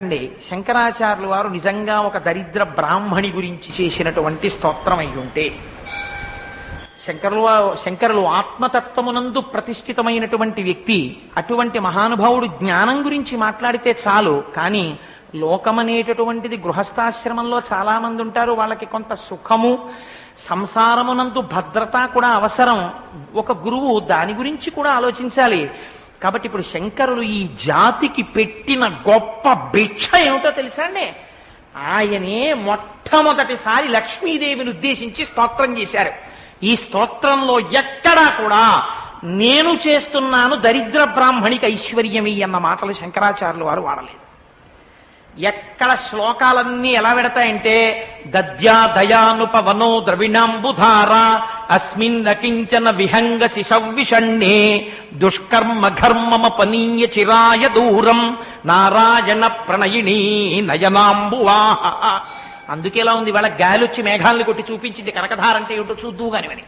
అండి శంకరాచార్యులు వారు నిజంగా ఒక దరిద్ర బ్రాహ్మణి గురించి చేసినటువంటి స్తోత్రం అయి ఉంటే శంకరులు ఆత్మతత్వమునందు ప్రతిష్ఠితమైనటువంటి వ్యక్తి, అటువంటి మహానుభావుడు జ్ఞానం గురించి మాట్లాడితే చాలు. కానీ లోకమనేటటువంటిది గృహస్థాశ్రమంలో చాలా మంది ఉంటారు, వాళ్ళకి కొంత సుఖము సంసారమునందు భద్రత కూడా అవసరం. ఒక గురువు దాని గురించి కూడా ఆలోచించాలి. కాబట్టి ఇప్పుడు శంకరులు ఈ జాతికి పెట్టిన గొప్ప భిక్ష ఏమిటో తెలుసా అండి? ఆయనే మొట్టమొదటిసారి లక్ష్మీదేవిని ఉద్దేశించి స్తోత్రం చేశారు. ఈ స్తోత్రంలో ఎక్కడా కూడా నేను చేస్తున్నాను దరిద్ర బ్రాహ్మణికి ఐశ్వర్యమి అన్న మాటలు శంకరాచార్యులు వారు వాడలేదు. ఎక్కడ శ్లోకాలన్నీ ఎలా పెడతాయంటే దద్యా దయానుపవనో ద్రవిణాంబుధార అస్మిన్ నకించన విహంగ శిశవ్విషణ్ణే దుష్కర్మ ఘర్మమపనీయ చిరాయ దూరం నారాయణ ప్రణయిణీ నయనాంబువాహ. అందుకేలా ఉంది, వాళ్ళ గాలొచ్చి మేఘాలను కొట్టి చూపించింది కనకధార అంటే ఏమిటో చూద్దువు కానివని.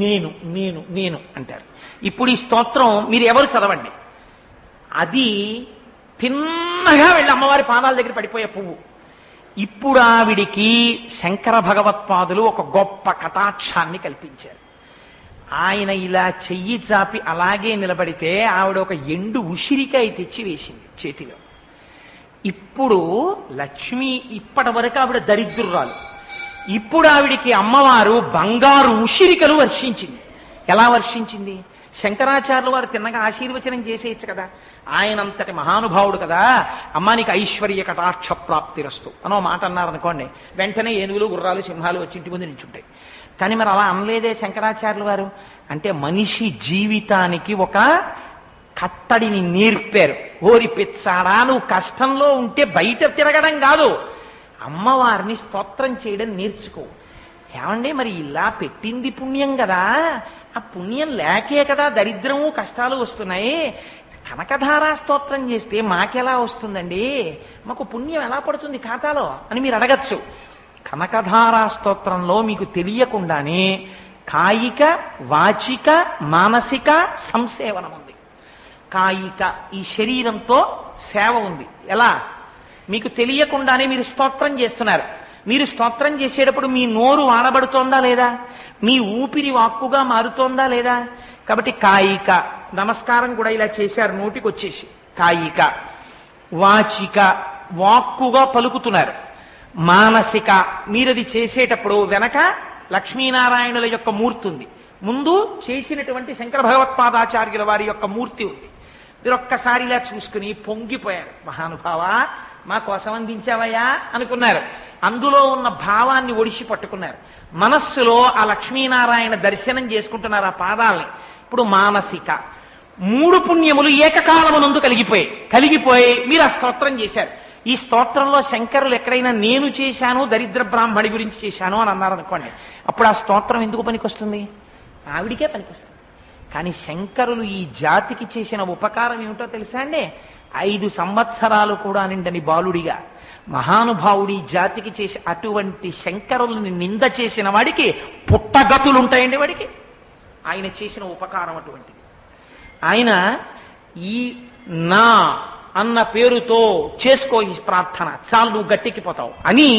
నేను నేను నేను అంటారు. ఇప్పుడు ఈ స్తోత్రం మీరు ఎవరు చదవండి, అది తిన్నగా వెళ్ళి అమ్మవారి పాదాల దగ్గర పడిపోయే పువ్వు. ఇప్పుడు ఆవిడికి శంకర భగవత్పాదులు ఒక గొప్ప కటాక్షాన్ని కల్పించారు. ఆయన ఇలా చెయ్యి చాపి అలాగే నిలబడితే ఆవిడ ఒక ఎండు ఉసిరికాయ తెచ్చి వేసింది చేతిలో. ఇప్పుడు లక్ష్మి ఇప్పటి వరకు ఆవిడ దరిద్రురాలు, ఇప్పుడు ఆవిడికి అమ్మవారు బంగారు ఉసిరికలు వర్షించింది. ఎలా వర్షించింది? శంకరాచార్యులు వారు తిన్నగా ఆశీర్వచనం చేసేయచ్చు కదా, ఆయనంతటి మహానుభావుడు కదా. అమ్మా నీకు ఐశ్వర్య కటాక్ష ప్రాప్తిరస్తు అనో మాట అన్నారనుకోండి, వెంటనే ఏనుగులు గుర్రాలు సింహాలు వచ్చి ఇంటి ముందు నిల్చుంటాయి. కానీ మరి అలా అనలేదే శంకరాచార్యులు వారు. అంటే మనిషి జీవితానికి ఒక కట్టడిని నేర్పారు. ఓరి పిచ్చాడా, నువ్వు కష్టంలో ఉంటే బయట తిరగడం కాదు, అమ్మవారిని స్తోత్రం చేయడం నేర్చుకో. ఏమండి మరి ఇలా పెట్టింది పుణ్యం కదా, ఆ పుణ్యం లేకే కదా దరిద్రము కష్టాలు వస్తున్నాయి. కనకధారా స్తోత్రం చేస్తే మాకెలా వస్తుందండి, మాకు పుణ్యం ఎలా పడుతుంది ఖాతాలో అని మీరు అడగచ్చు. కనకధారా స్తోత్రంలో మీకు తెలియకుండానే కాయిక వాచిక మానసిక సంసేవనం ఉంది. కాయిక ఈ శరీరంతో సేవ ఉంది. ఎలా? మీకు తెలియకుండానే మీరు స్తోత్రం చేస్తున్నారు. మీరు స్తోత్రం చేసేటప్పుడు మీ నోరు వాడబడుతోందా లేదా, మీ ఊపిరి వాక్కుగా మారుతోందా లేదా? కాబట్టి కాయిక, నమస్కారం కూడా ఇలా చేశారు నోటికి వచ్చేసి కాయిక. వాచిక వాక్కుగా పలుకుతున్నారు. మానసిక మీరది చేసేటప్పుడు వెనక లక్ష్మీనారాయణుల యొక్క మూర్తి ఉంది, ముందు చేసినటువంటి శంకర భగవత్పాదాచార్యుల వారి యొక్క మూర్తి ఉంది. మీరు ఒక్కసారి ఇలా చూసుకుని పొంగిపోయారు. మహానుభావా మా కోసం అందించావయ్యా అనుకున్నారు. అందులో ఉన్న భావాన్ని ఒడిసి పట్టుకున్నారు. మనస్సులో ఆ లక్ష్మీనారాయణ దర్శనం చేసుకుంటున్నారు ఆ పాదాలని. ఇప్పుడు మానసిక, మూడు పుణ్యములు ఏకకాలమునందు కలిగిపోయి మీరు ఆ స్తోత్రం చేశారు. ఈ స్తోత్రంలో శంకరులు ఎక్కడైనా నేను చేశాను దరిద్ర బ్రాహ్మణి గురించి చేశాను అని అన్నారు అనుకోండి, అప్పుడు ఆ స్తోత్రం ఎందుకు పనికొస్తుంది? ఆవిడికే పనికొస్తుంది. కానీ శంకరులు ఈ జాతికి చేసిన ఉపకారం ఏమిటో తెలుసా అండి? 5 సంవత్సరాలు కూడా నిండని బాలుడిగా మహానుభావుడి జాతికి చేసి అటువంటి శంకరుల్ని నింద చేసిన వాడికి పుట్టగతులుంటాయండి. వాడికి ఆయన చేసిన ఉపకారం అటువంటిది. ఆయన ఈ నా అన్న పేరుతో చేసుకో ఈ ప్రార్థన, చాలు నువ్వు గట్టెక్కిపోతావు అని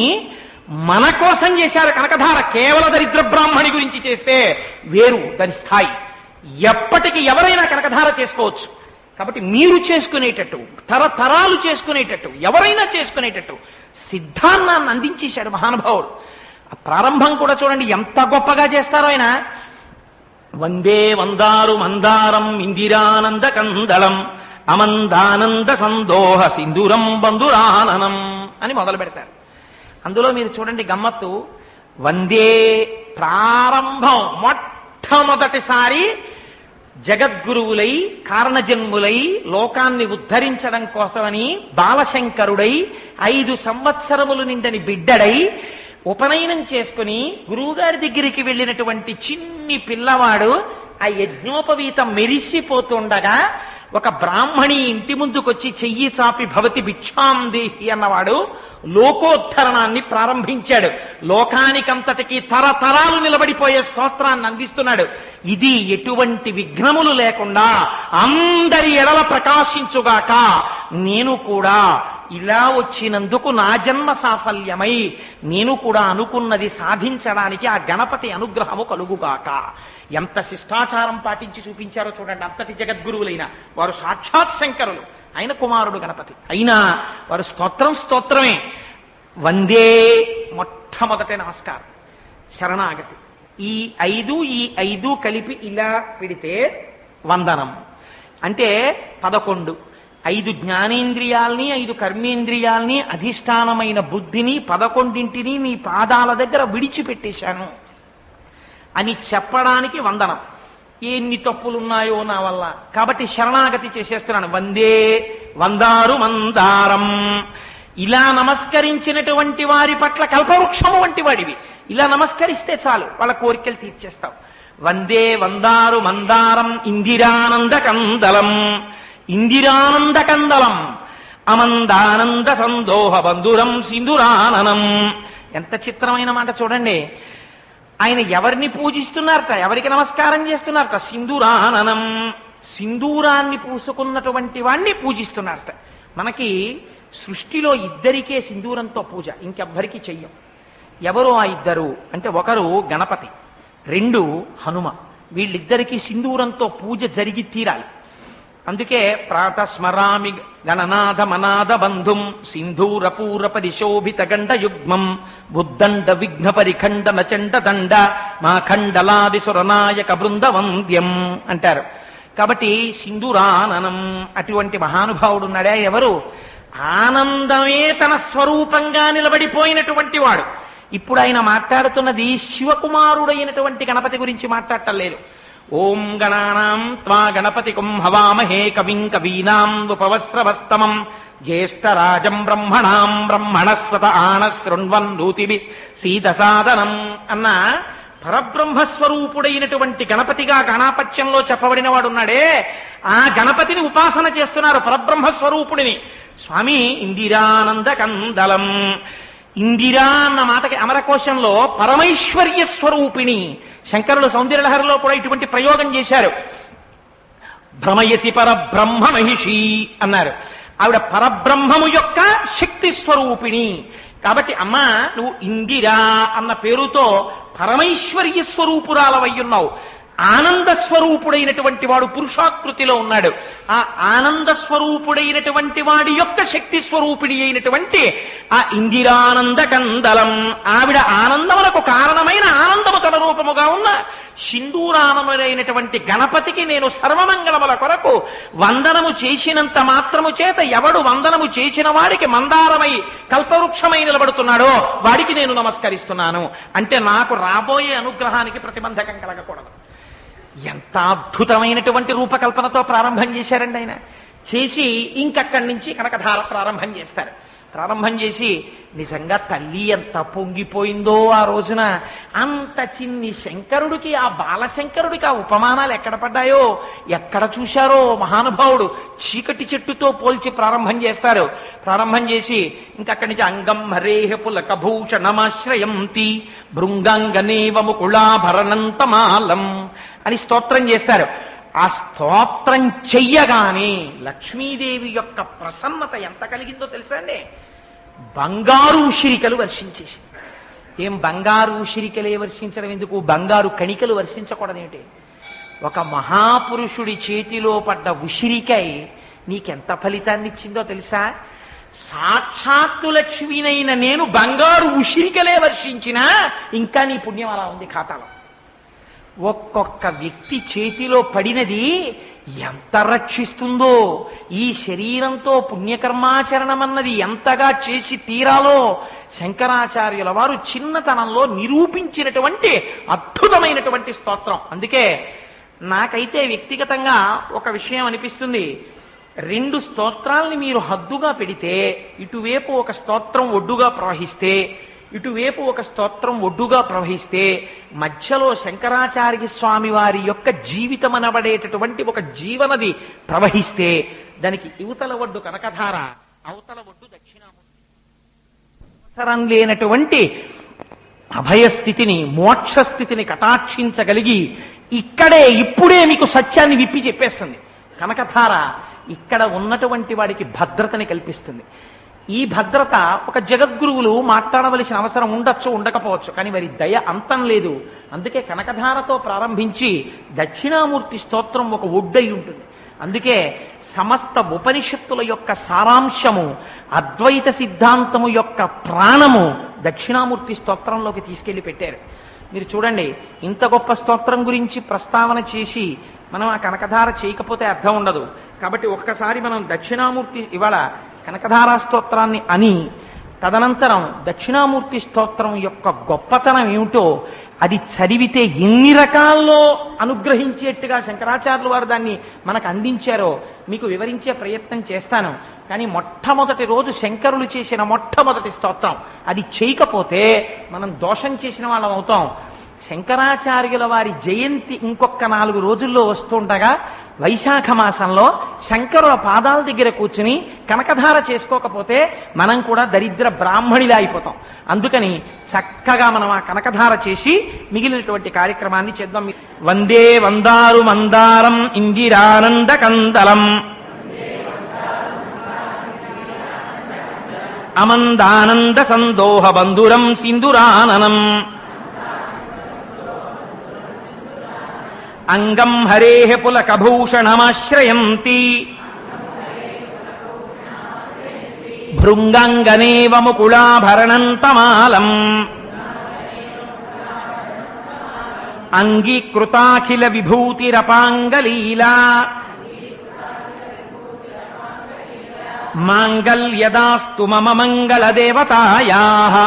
మన కోసం చేశారు కనకధార. కేవల దరిద్ర బ్రాహ్మణి గురించి చేస్తే వేరు దాని స్థాయి. ఎప్పటికీ ఎవరైనా కనకధార చేసుకోవచ్చు. కాబట్టి మీరు చేసుకునేటట్టు, తరతరాలు చేసుకునేటట్టు, ఎవరైనా చేసుకునేటట్టు సిద్ధాన్నాన్ని అందించేశాడు మహానుభావుడు. ఆ ప్రారంభం కూడా చూడండి ఎంత గొప్పగా చేస్తారో ఆయన. వందే వందారు మందారం ఇందిరానంద కందళం అమందానంద సందోహ సింధురం బంధురాననం అని మొదలు పెడతారు. అందులో మీరు చూడండి గమ్మత్తు. వందే ప్రారంభం, మొట్టమొదటిసారి జగద్గురువులై కారణజన్ములై లోకాన్ని ఉద్ధరించడం కోసమని బాలశంకరుడై 5 సంవత్సరములు నిండని బిడ్డడై ఉపనయనం చేసుకుని గురువుగారి దగ్గరికి వెళ్ళినటువంటి చిన్ని పిల్లవాడు ఆ యజ్ఞోపవీతం మెరిసిపోతుండగా ఒక బ్రాహ్మణి ఇంటి ముందుకొచ్చి చెయ్యి చాపి భవతి భిక్షాం దేహి అన్నవాడు లోకోద్ధరణాన్ని ప్రారంభించాడు. లోకానికంతటికి తరతరాలు నిలబడిపోయే స్తోత్రాన్ని అందిస్తున్నాడు. ఇది ఎటువంటి విఘ్నములు లేకుండా అందరి ఎడల ప్రకాశించుగాక. నేను కూడా ఇలా వచ్చినందుకు నా జన్మ సాఫల్యమై నేను కూడా అనుకున్నది సాధించడానికి ఆ గణపతి అనుగ్రహము కలుగుగాక. ఎంత శిష్టాచారం పాటించి చూపించారో చూడండి. అంతటి జగద్గురువులైన వారు సాక్షాత్ శంకరులు, ఆయన కుమారుడు గణపతి అయినా వారు స్తోత్రమే. వందే మొట్టమొదటి నమస్కారం, శరణాగతి. ఈ ఐదు కలిపి ఇలా పెడితే వందనం అంటే 11. 5 జ్ఞానేంద్రియాల్ని 5 కర్మేంద్రియాల్ని అధిష్టానమైన బుద్ధిని 11ంటిని నీ పాదాల దగ్గర విడిచిపెట్టేశాను అని చెప్పడానికి వందనం. ఎన్ని తప్పులున్నాయో నా వల్ల, కాబట్టి శరణాగతి చేసేస్తున్నాను. వందే వందారు మందారం. ఇలా నమస్కరించినటువంటి వారి పట్ల కల్పవృక్షము వంటి వాడివి. ఇలా నమస్కరిస్తే చాలు, వాళ్ళ కోరికలు తీర్చేస్తావు. వందే వందారు మందారం ఇందిరానంద కందలం. ఇందిరానంద కందలం అమందానంద సందోహ బంధురం సింధురాననం. ఎంత చిత్రమైన మాట చూడండి. ఆయన ఎవరిని పూజిస్తున్నారట, ఎవరికి నమస్కారం చేస్తున్నారట? సింధురాననం. సింధూరాన్ని పూసుకున్నటువంటి వాణ్ణి పూజిస్తున్నారట. మనకి సృష్టిలో ఇద్దరికే సింధూరంతో పూజ, ఇంకెవ్వరికి చెయ్యం. ఎవరో ఆ ఇద్దరు అంటే, ఒకరు గణపతి, 2 హనుమ. వీళ్ళిద్దరికీ సింధూరంతో పూజ జరిగి తీరాలి. అందుకే ప్రాతస్మరామి గణనాథ మనాథ బంధుం సింధూరపూర పరిశోభిత గండ యుగ్మం బుద్దండ విఘ్న పరిఖండ నచండ దండ మా ఖండలాది సురనాయక బృందవంద్యం అంటారు. కాబట్టి సింధూరాననం అటువంటి మహానుభావుడు ఉన్నాడే. ఎవరు? ఆనందమే తన స్వరూపంగా నిలబడిపోయినటువంటి వాడు. ఇప్పుడు ఆయన మాట్లాడుతున్నది శివకుమారుడైనటువంటి గణపతి గురించి మాట్లాడటం లేదు. ఓం గణానాం త్వా గణపతికుం హవామహే కవిం కవీనాం ఉపవస్త్రవస్తమం జ్యేష్ఠరాజం బ్రహ్మణాం బ్రహ్మణస్వత ఆన శృణ్వన్నూతిభిః సీదసాదనం అన్న పరబ్రహ్మస్వరూపుడైనటువంటి గణపతిగా గణాపత్యంలో చెప్పబడిన వాడున్నాడే, ఆ గణపతిని ఉపాసన చేస్తున్నారు, పరబ్రహ్మస్వరూపుడిని. స్వామి ఇందిరానంద కందలం. ఇందిరా అన్న మాటకి అమరకోశంలో పరమైశ్వర్య స్వరూపిణి. శంకరులు సౌందర్యలహరిలో కూడా ఇటువంటి ప్రయోగం చేశారు. భ్రమయసి పరబ్రహ్మ మహిషి అన్నారు. ఆవిడ పరబ్రహ్మము యొక్క శక్తి స్వరూపిణి. కాబట్టి అమ్మా, నువ్వు ఇందిరా అన్న పేరుతో పరమైశ్వర్య స్వరూపురాలవయ్యున్నావు. ఆనంద స్వరూపుడైనటువంటి వాడు పురుషాకృతిలో ఉన్నాడు. ఆ ఆనంద స్వరూపుడైనటువంటి వాడి యొక్క శక్తి స్వరూపిణి అయినటువంటి ఆ ఇందిరానంద కందలం, ఆవిడ ఆనందములకు కారణమైన ఆనందము తన రూపముగా ఉన్న సింధూరానములైనటువంటి గణపతికి నేను సర్వమంగళముల కొరకు వందనము చేసినంత మాత్రము చేత ఎవడు వందనము చేసిన వాడికి మందారమై కల్పవృక్షమై నిలబడుతున్నాడో వాడికి నేను నమస్కరిస్తున్నాను. అంటే నాకు రాబోయే అనుగ్రహానికి ప్రతిబంధకం కలగకూడదు. ఎంత అద్భుతమైనటువంటి రూపకల్పనతో ప్రారంభం చేశారండి ఆయన. చేసి ఇంకక్కడి నుంచి కనకధార ప్రారంభం చేస్తారు. ప్రారంభం చేసి నిజంగా తల్లి ఎంత పొంగిపోయిందో ఆ రోజున. అంత చిన్ని శంకరుడికి, ఆ బాలశంకరుడికి ఆ ఉపమానాలు ఎక్కడ పడ్డాయో, ఎక్కడ చూశారో మహానుభావుడు. చీకటి చెట్టుతో పోల్చి ప్రారంభం చేస్తారు. ప్రారంభం చేసి ఇంకక్కడి నుంచి అంగం హరేహ పులకభూషణమాశ్రయంతి భృంగాంగనేవ ముకుళాభరణంతమాలం అని స్తోత్రం చేస్తారు. ఆ స్తోత్రం చెయ్యగానే లక్ష్మీదేవి యొక్క ప్రసన్నత ఎంత కలిగిందో తెలుసా అండి? బంగారు ఉసిరికలు వర్షించేసింది. ఏం బంగారు ఉసిరికలే వర్షించడం ఎందుకు? బంగారు కణికలు వర్షించకూడదేమిటి? ఒక మహాపురుషుడి చేతిలో పడ్డ ఉసిరికై నీకెంత ఫలితాన్ని ఇచ్చిందో తెలుసా? సాక్షాత్తు లక్ష్మీనైన నేను బంగారు ఉసిరికలే వర్షించినా ఇంకా నీ పుణ్యం అలా ఉంది ఖాతాలో. ఒక్కొక్క వ్యక్తి చేతిలో పడినది ఎంత రక్షిస్తుందో, ఈ శరీరంతో పుణ్యకర్మాచరణం అన్నది ఎంతగా చేసి తీరాలో శంకరాచార్యుల వారు చిన్నతనంలో నిరూపించినటువంటి అద్భుతమైనటువంటి స్తోత్రం. అందుకే నాకైతే వ్యక్తిగతంగా ఒక విషయం అనిపిస్తుంది. 2 స్తోత్రాల్ని మీరు హద్దుగా పెడితే, ఇటువైపు ఒక స్తోత్రం ఒడ్డుగా ప్రవహిస్తే, ఇటువైపు ఒక స్తోత్రం ఒడ్డుగా ప్రవహిస్తే, మధ్యలో శంకరాచార్య స్వామి వారి యొక్క జీవితం అనబడేటటువంటి ఒక జీవనది ప్రవహిస్తే, దానికి యువతల ఒడ్డు కనకధార, అవతల ఒడ్డు దక్షిణామూర్తి. అవసరం లేనటువంటి అభయస్థితిని, మోక్షస్థితిని కటాక్షించగలిగి ఇక్కడే ఇప్పుడే మీకు సత్యాన్ని విప్పి చెప్పేస్తుంది. కనకధార ఇక్కడ ఉన్నటువంటి వాడికి భద్రతని కల్పిస్తుంది. ఈ భద్రత ఒక జగద్గురువులు మాట్లాడవలసిన అవసరం ఉండొచ్చు, ఉండకపోవచ్చు, కానీ వారి దయ అంతం లేదు. అందుకే కనకధారతో ప్రారంభించి దక్షిణామూర్తి స్తోత్రం ఒక ఒడ్డై ఉంటుంది. అందుకే సమస్త ఉపనిషత్తుల యొక్క సారాంశము, అద్వైత సిద్ధాంతము యొక్క ప్రాణము దక్షిణామూర్తి స్తోత్రంలోకి తీసుకెళ్లి పెట్టారు. మీరు చూడండి, ఇంత గొప్ప స్తోత్రం గురించి ప్రస్తావన చేసి మనం ఆ కనకధార చేయకపోతే అర్థం ఉండదు. కాబట్టి ఒక్కసారి మనం దక్షిణామూర్తి ఇవాళ కనకధారా స్తోత్రాన్ని అని తదనంతరం దక్షిణామూర్తి స్తోత్రం యొక్క గొప్పతనం ఏమిటో అది చదివితే ఎన్ని రకాల్లో అనుగ్రహించేట్టుగా శంకరాచార్యులు వారు దాన్ని మనకు అందించారో మీకు వివరించే ప్రయత్నం చేస్తాను. కానీ మొట్టమొదటి రోజు శంకరులు చేసిన మొట్టమొదటి స్తోత్రం అది చేయకపోతే మనం దోషం చేసిన వాళ్ళం అవుతాం. శంకరాచార్యుల వారి జయంతి ఇంకొక 4 రోజుల్లో వస్తుండగా వైశాఖ మాసంలో శంకరుల పాదాల దగ్గర కూర్చుని కనకధార చేసుకోకపోతే మనం కూడా దరిద్ర బ్రాహ్మణిలా అయిపోతాం. అందుకని చక్కగా మనం ఆ కనకధార చేసి మిగిలినటువంటి కార్యక్రమాన్ని చేద్దాం. వందే వందారు మందారం ఇందిరానంద కందలం అమందానంద సందోహ బంధురం సింధురాననం అంగం హరేః పులకభూషణమాశ్రయంతి భృంగాంగనేవ ముకుళాభరణంతమాలం అంగీకృతాఖిల విభూతిరపాంగలీలా మాంగళ్యదాస్తు మమ మంగళదేవతాయాః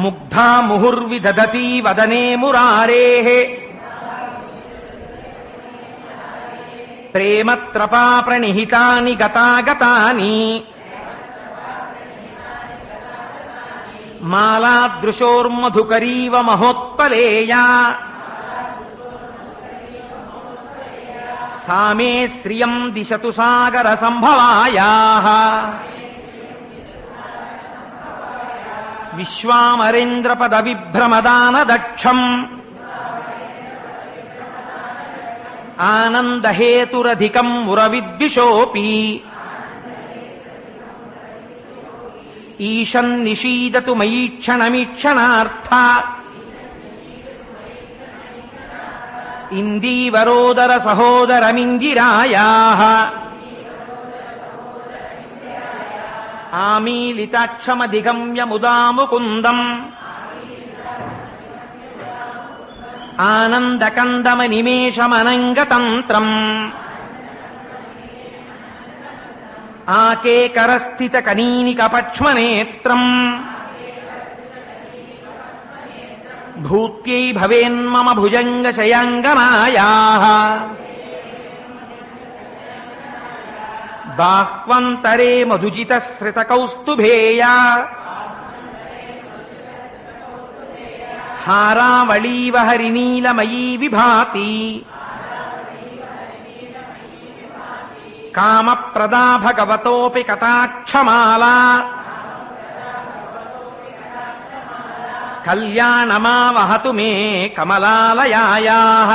ముగ్ధా ముహుర్విదధతి వదనే మురారేః ప్రేమత్రపా ప్రణిహితాని గతాగతాని మాలాదృశోర్మధుకరీవ మహోత్పలేయా సామే శ్రియం దిశతు సాగర సంభవాయాః విశ్వామరేంద్రపద విభ్రమదాన దక్షం ఆనందహేతురధికం మురవిద్విషోపి ఈశన్ నిషీదతు మయీక్షణమీక్షణార్థ ఇందీవరోదర సహోదరమిందిరాయాః ఆమీలితాక్షమధిగమ్య ముదా ముకుందం ఆనందకందమనిమేషమనంగతంత్రం ఆకేకరస్థిత కనీనికపక్ష్మనేత్రం భూత్యై భవేన్మమ భుజంగశయాంగనాయాః బాహ్వంతరే మధుజితశ్రితకౌస్తుభేయా హారావళీవ హరినీలమయీ విభాతి కామప్రదా భగవతోపి కటాక్షమాలా కళ్యాణమావహతు మే కమలాలయాయాః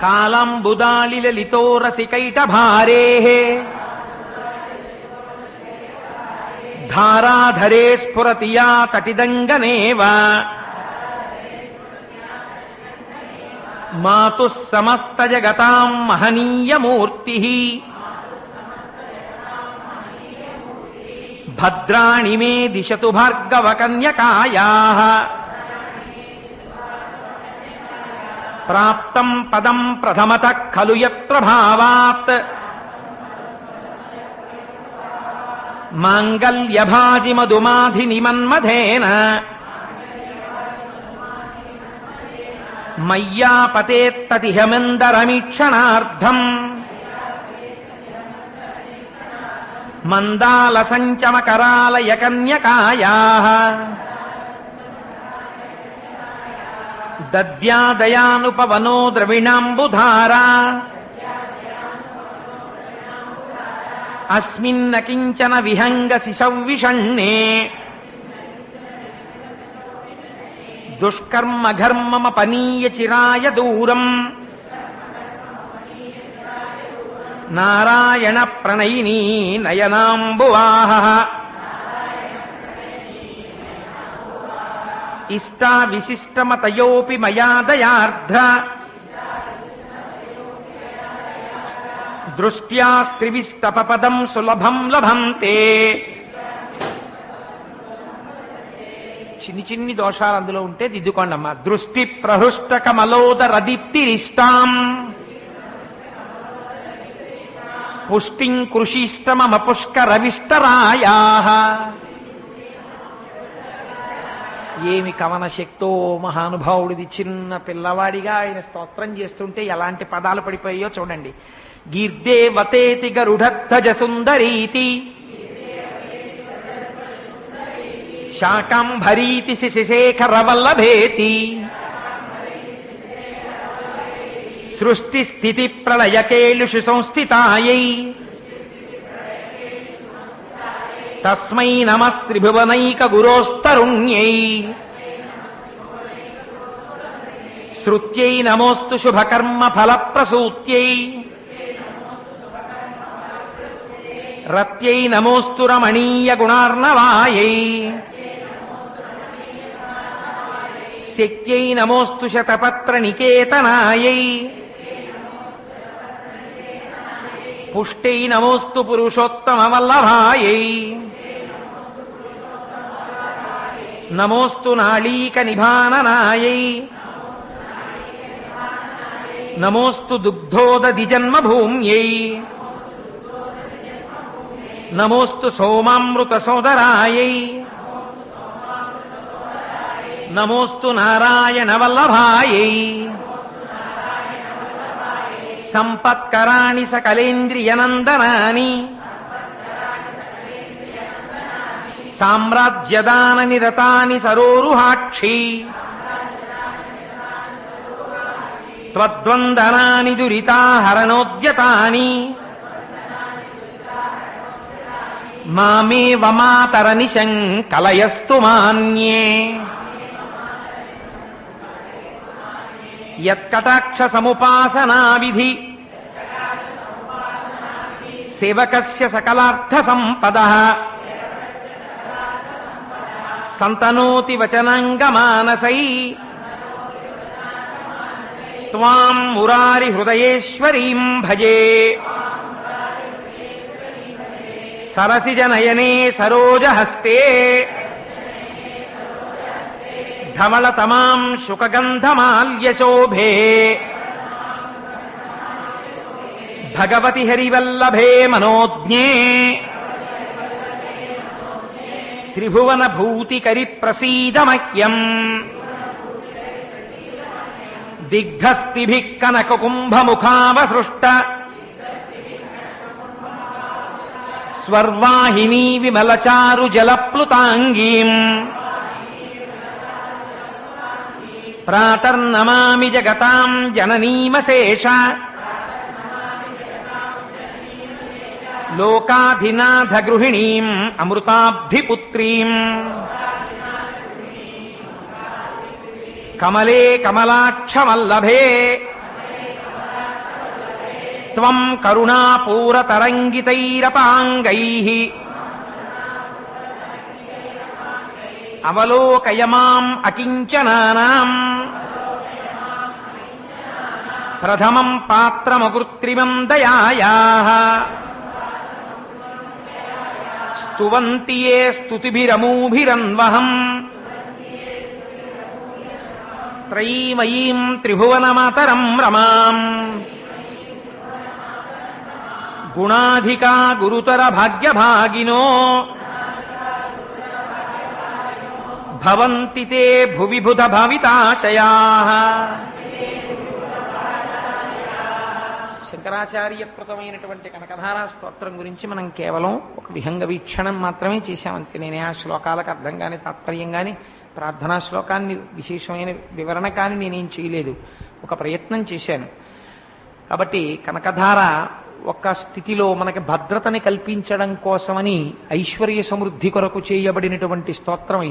కాలంబుదాలిలలితో రసికైటభారేః ధారాధరే స్ఫురతి యా తటిదంగనేవ మాతుః సమస్త జగతాం మహనీయమూర్తిః భద్రాణి మే దిశతు భార్గవ కన్యకాయాః ప్రాప్తం పదం ప్రథమతః ఖలు యత్ర భావాత్ మాంగళ్యభాజి మధుమాధిని మన్మథేన మయ్యాపతేత్తతిహమందరమీక్షణార్థం మందాల సంచమకరాలయ కన్యకాయాః దద్యాదయానుపవనో ద్రవిణాంబుధారా అస్మిన్న కించన విహంగసి సంవిషణ్ణే దుష్కర్మ ఘర్మమపనీయ చిరాయ దూరం నారాయణ ప్రణయినీ నయనాంబువాహ ఇష్టా విశిష్టమతయోపి మయా దయార్ధ దృష్ట్యా స్త్రివిష్టపదం సులభం లభంతే. చిన్ని చిన్ని దోషాలు అందులో ఉంటే దిద్దుకోండమ్మా. దృష్టి ప్రహృష్ట కమలోదరదీప్తిరిష్టాం పుష్టిం కృషిష్టమమ పుష్కరవిష్టరాయాః. ఏమి కవన శక్తో మహానుభావుడిది. చిన్న పిల్లవాడిగా ఆయన స్తోత్రం చేస్తుంటే ఎలాంటి పదాలు పడిపోయాయో చూడండి. గీర్దేవతేతి గరుడధ్వజ సుందరీతి శాకంభరీతి శశిశేఖర వల్లభేతి సృష్టి స్థితి ప్రళయకేలుషు సంస్థితాయై తస్మై నమస్త్రిభువనైక గురోస్తరుణ్యై శ్రుత్యై నమోస్తు శుభకర్మ ఫలప్రసూత్యై రత్యై నమోస్తు రమణీయ గుణార్ణవాయై శక్త్యై నమోస్తు శతపత్ర నికేతనాయై పుష్టై నమోస్తు పురుషోత్తమ వల్లభాయై నమోస్తు నాళీక నిభాననాయై నమోస్తు దుగ్ధోదధి జన్మభూమ్యై నమోస్తు సోమామృత సోదరాయై నమోస్తు నారాయణ వల్లభాయై సంపత్కరాణి సకలేంద్రియనందనాని సామ్రాజ్యదాన నిరతాని సరోరుహాక్షి త్వద్వందనాని దురితాహరణోద్యతాని మామేవ మాతరనిశం కలయస్తు మాన్యే యత్కటాక్ష సముపాసనా విధి సేవకస్య సకలార్థ సంపదః సంతనోతి వచనాంగమానసై త్వాం మురారి హృదయేశ్వరీం భజే. సరసిజనయనే సరోజహస్తే ధవళతమాం శుకగంధమాల్యశోభే భగవతి హరివల్లభే మనోజ్ఞే త్రిభువన భూతికరి ప్రసీదమహ్యం దిగ్ధస్తిభిః కనక కుంభముఖావసృష్ట స్వర్వాహినీ విమలచారు జలప్లుతాంగీం ప్రాతర్నమామి జగతాం జననీమశేష లోకాధినాథ గృహిణీం అమృతాబ్ధిపుత్రీం కమలే కమలాక్షవల్లభే త్వం కరుణాపూరతరంగితైరపాంగైః అవలోకయ మాం అకించనానాం ప్రథమం పాత్రమకృత్రిమం దయాయాః స్తువంతి యే స్తుతిభిరమూభిరన్వహం త్రైమయీం త్రిభువనమాతరం రమాం గుణాధికా గురుతర భాగ్యభాగినో భవంతి తే భువి బుధ భావితాశయాః. శంకరాచార్యకృతమైనటువంటి కనకధారా స్తోత్రం గురించి మనం కేవలం ఒక విహంగ వీక్షణం మాత్రమే చేశామంతే. నేనే ఆ శ్లోకాలకు అర్థం కానీ తాత్పర్యం కానీ ప్రార్థనా శ్లోకాన్ని విశేషమైన వివరణ కానీ నేనేం చేయలేదు, ఒక ప్రయత్నం చేశాను. కాబట్టి కనకధార ఒక స్థితిలో మనకి భద్రతని కల్పించడం కోసమని ఐశ్వర్య సమృద్ధి కొరకు చేయబడినటువంటి స్తోత్రం